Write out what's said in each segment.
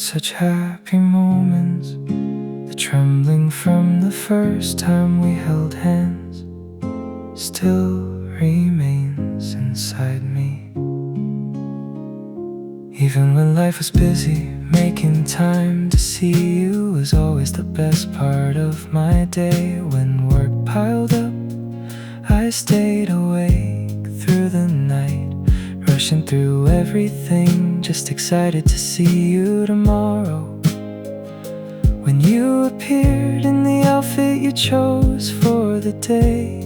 such happy moments. The trembling from the first time we held hands still remains inside me. Even when life was busy, making time to see you was always the best part of my day. When work piled up, I stayed awake through the night, rushing through everything, just excited to see you tomorrow. When you appeared in the outfit you chose for the day,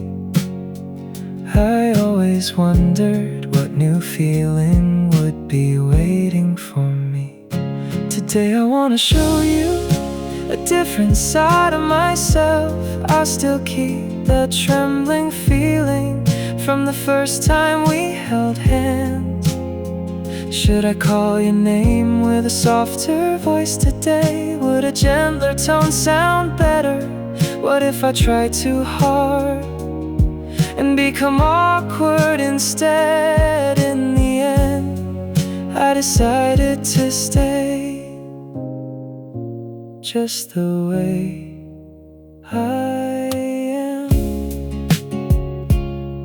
I always wondered what new feeling would be waiting for me. Today I wanna show you a different side of myself. I still keep that trembling feeling from the first time we held hands. Should I call your name with a softer voice today? Would a gentler tone sound better? What if I try too hard and become awkward instead? In the end, I decided to stay just the way I am.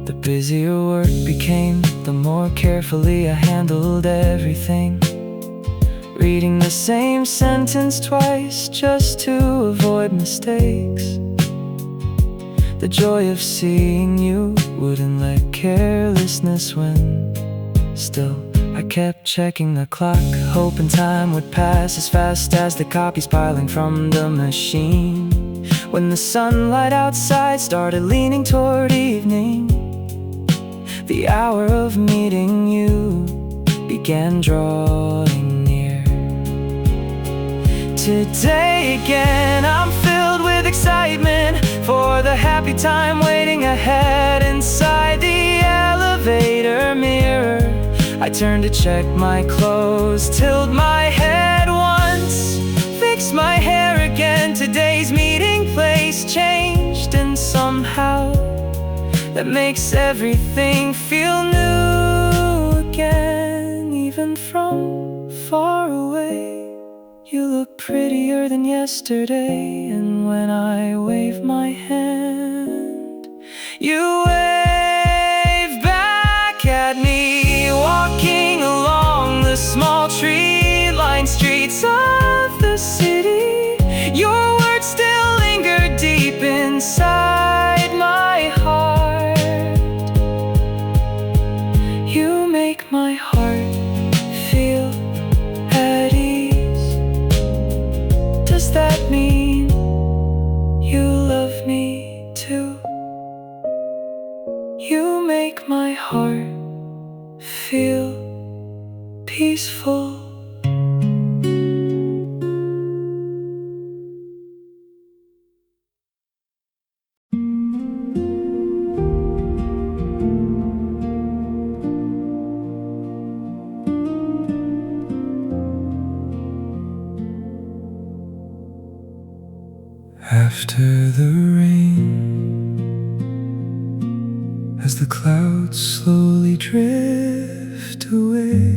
The busier work became, the more carefully I handled everything, reading the same sentence twice just to avoid mistakes. The joy of seeing you wouldn't let carelessness win. Still, I kept checking the clock, hoping time would pass as fast as the copies piling from the machine. When the sunlight outside started leaning toward evening, the hour of meeting you began drawing near. Today again, I'm filled with excitement for the happy time waiting ahead. Inside the elevator mirror, I turned to check my clothes, tilted my head once, fixed my hair again. Today's meeting place changed, and somehow that makes everything feel new again. Even from far away, you look prettier than yesterday. And when I wave my hand, you wave back at me. Walking along the small tree-lined streets of the city, your words still linger deep inside my heart. You make my heart feel at ease. Does that mean you love me too? You make my heart feel peaceful. After the rain, as the clouds slowly drift away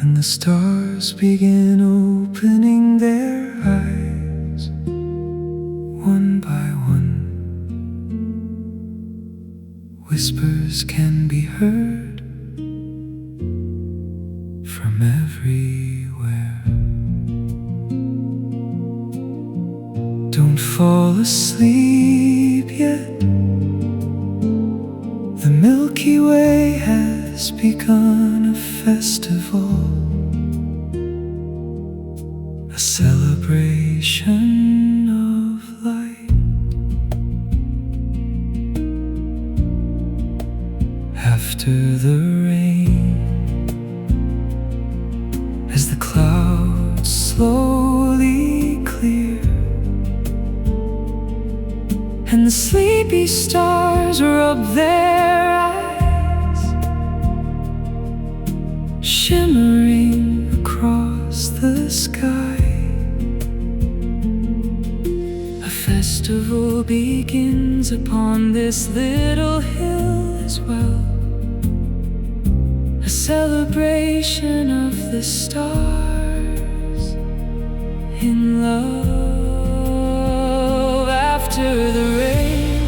and the stars begin opening their eyes one by one, whispers can be heard from everywhere. Don't fall asleep yet. The Milky Way has begun a festival, a celebration of light. After the rain, as the clouds slowly clear and the sleepy stars rub their eyes, shimmering across the sky, a festival begins upon this little hill as well, a celebration of the stars in love after the rain,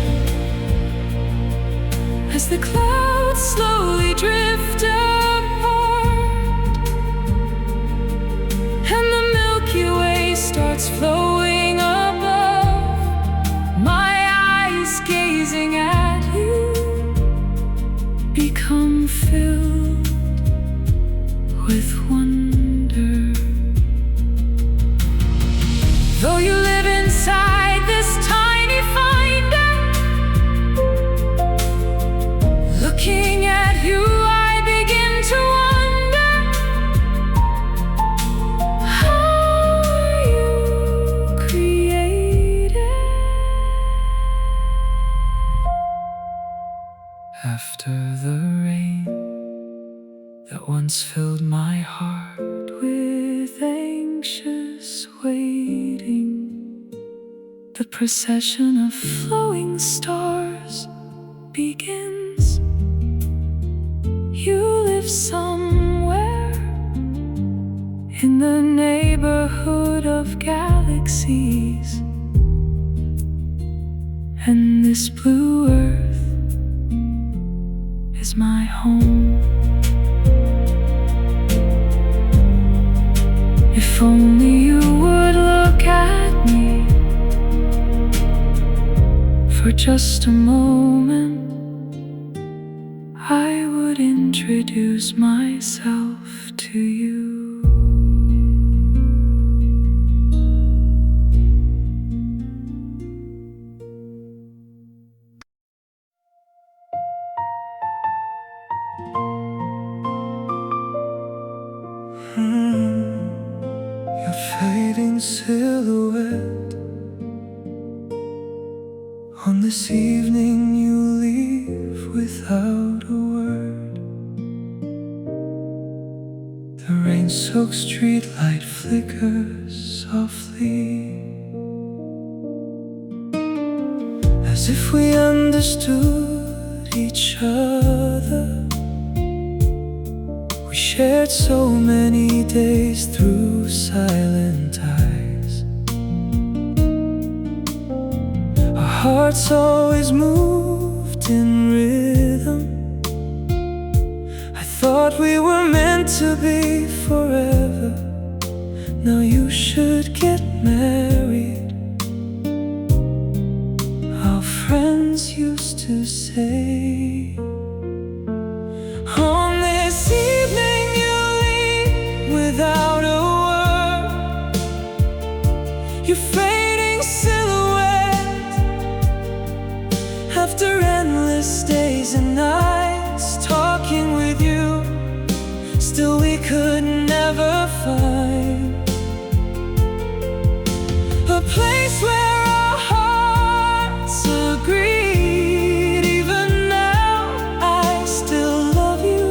as the clouds slowly drift apart and the Milky Way starts flowing above. My eyes gazing at you become filled with wonder. Though you live inside this tiny finder, looking at you I begin to wonder, how you created. After the rain that once filled my heart with anxious waiting, the procession of flowing stars begins. You live somewhere in the neighborhood of galaxies, and this blue earth is my home. If only you would look at me for just a moment, I would introduce myself to you. Your fading silhouette on this evening you leave without a word. The rain-soaked streetlight flickers softly, as if we understood each other. We shared so many days through silent eyes. Our hearts always moved in rhythm. I thought we were meant to be forever. Now you should get married, our friends used to say. On this evening you leave without a word, your fading silhouette. After endless days and nights talking with you, still we could never find a place where our hearts agreed. Even now I still love you,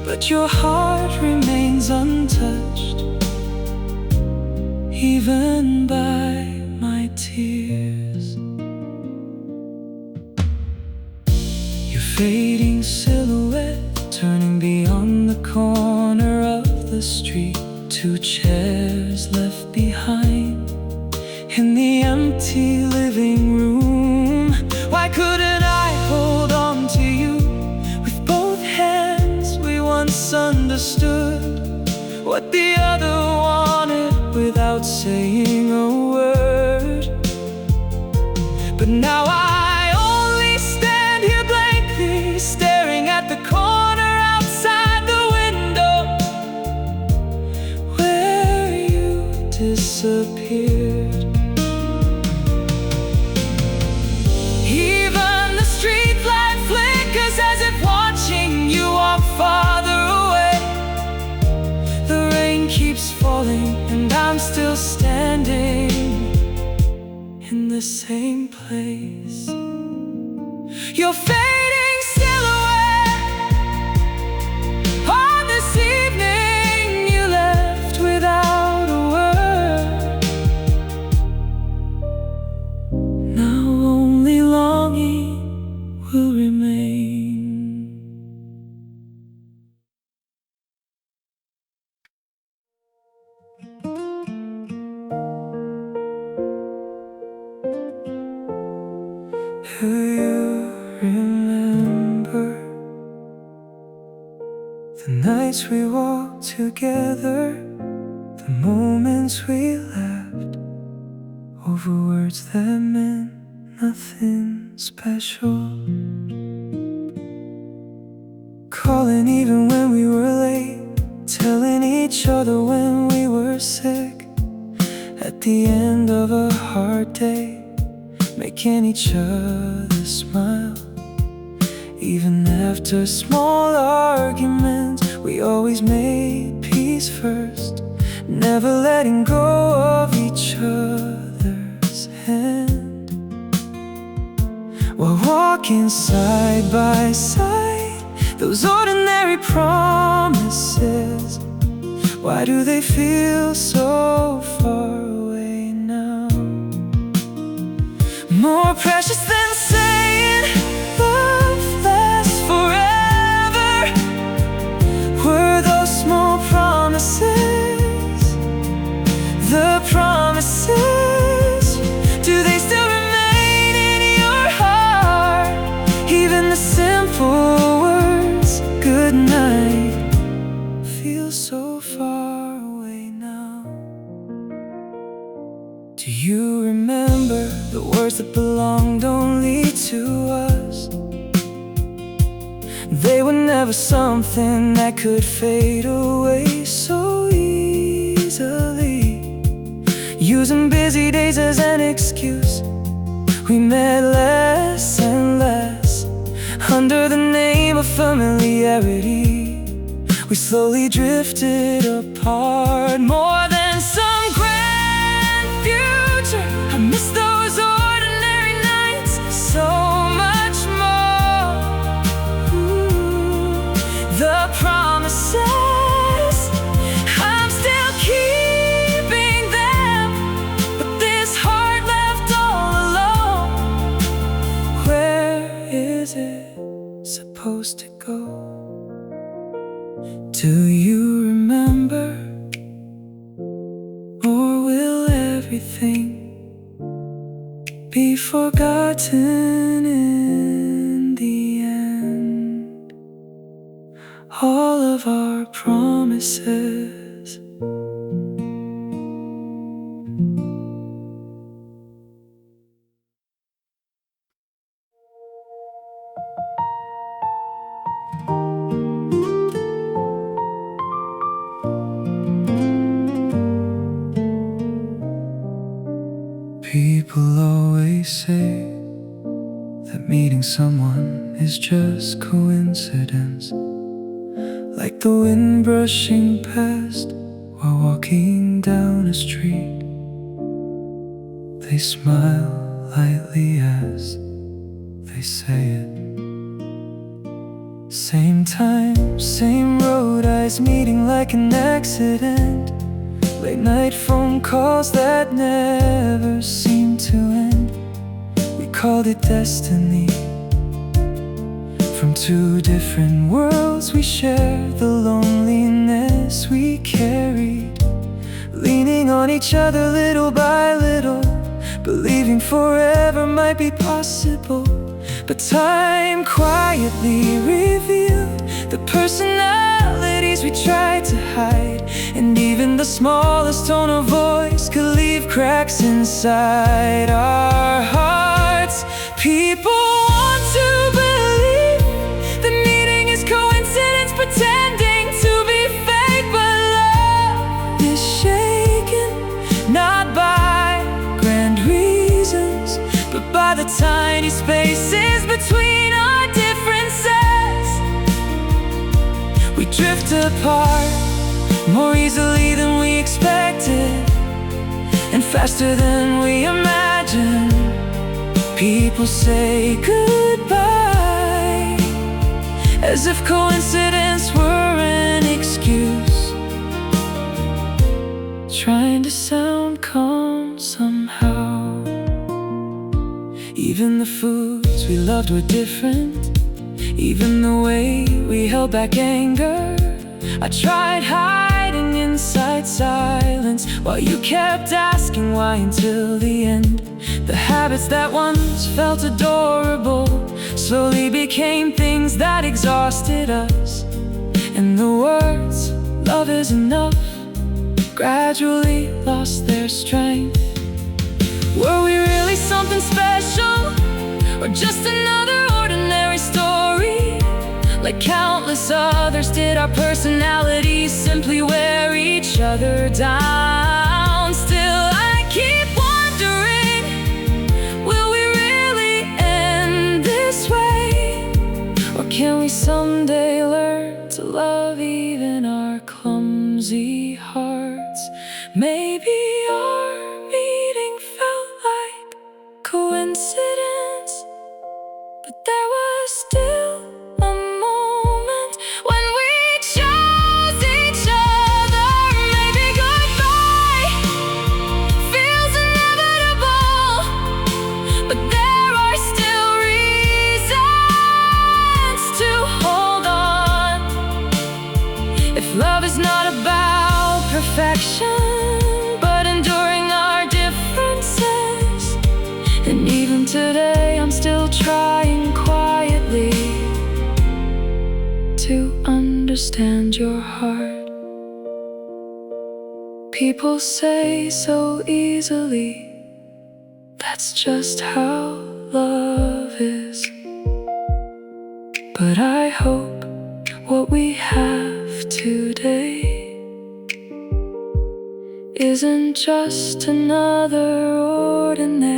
but your heart remains untouched, even by my tears. Your fading silhouette turning beyond the corner of the street. Two chairs left behind in the empty living room. Why couldn't I hold on to you with both hands? We once understood what the other wanted without saying a word. But now I only stand here blankly, staring at the corner outside the window where you disappeared. Even the streetlight flickers as if watching you walk farther away. The rain keeps falling and I'm still standing in the same place. Your fading silhouette on this evening you left without a word. Now only longing will remain. nights we walked together, the moments we laughed over words that meant nothing special. Calling even when we were late, telling each other when we were sick. At the end of a hard day, making each other smile. Even after small arguments, we always made peace first, never letting go of each other's hand. While walking side by side, those ordinary promises, why do they feel so far away now? More precious than saying love lasts forever were those small promises. The promises, do they still remain in your heart? Even the simple words, good night, feel so far away now. Do you remember the words that belonged only to us? They were never something that could fade away so easily. Using busy days as an excuse, we met less and less under the name of familiarity. We slowly drifted apart. More than some grand future, I miss those ordinary nights so much more. The promises, I'm still keeping them, but this heart left all alone. Where is it supposed to go? Do you remember? Or will everything be forgotten in the end? All of our promises. People always say that meeting someone is just coincidence, like the wind brushing past while walking down a street. They smile lightly as they say it. Same time, same road, eyes meeting like an accident. Late night phone calls that never seem to end. We called it destiny. From two different worlds we shared the loneliness we carried, leaning on each other little by little, believing forever might be possible. But time quietly revealed the personalities we tried to hide, and even the smallest tone of voice could leave cracks inside our hearts. People want to believe the meeting is coincidence, pretending to be fake, but love is shaken, not by grand reasons, but by the tiny spaces between our differences. We drift apart more easily than we expected, and faster than we imagined. People say goodbye as if coincidence were an excuse, trying to sound calm somehow. Even the foods we loved were different, even the way we held back anger. I tried hiding inside silence while you kept asking why until the end. The habits that once felt adorable slowly became things that exhausted us, And the words, love is enough, gradually lost their strength. Were we really something special, or just another ordinary story? Like countless others, did our personalities simply wear each other down? Still I keep wondering, will we really end this way? Or can we someday learn to love even our clumsy hearts? Maybe our meeting felt like coincidence, but there was still a moment when we chose each other. Maybe goodbye feels inevitable, but there are still reasons to hold on. If love is not about perfection, but enduring our differences, and even today I'm still trying quietly to understand your heart. People say so easily, that's just how love is. But I hope what we have today isn't just another ordinary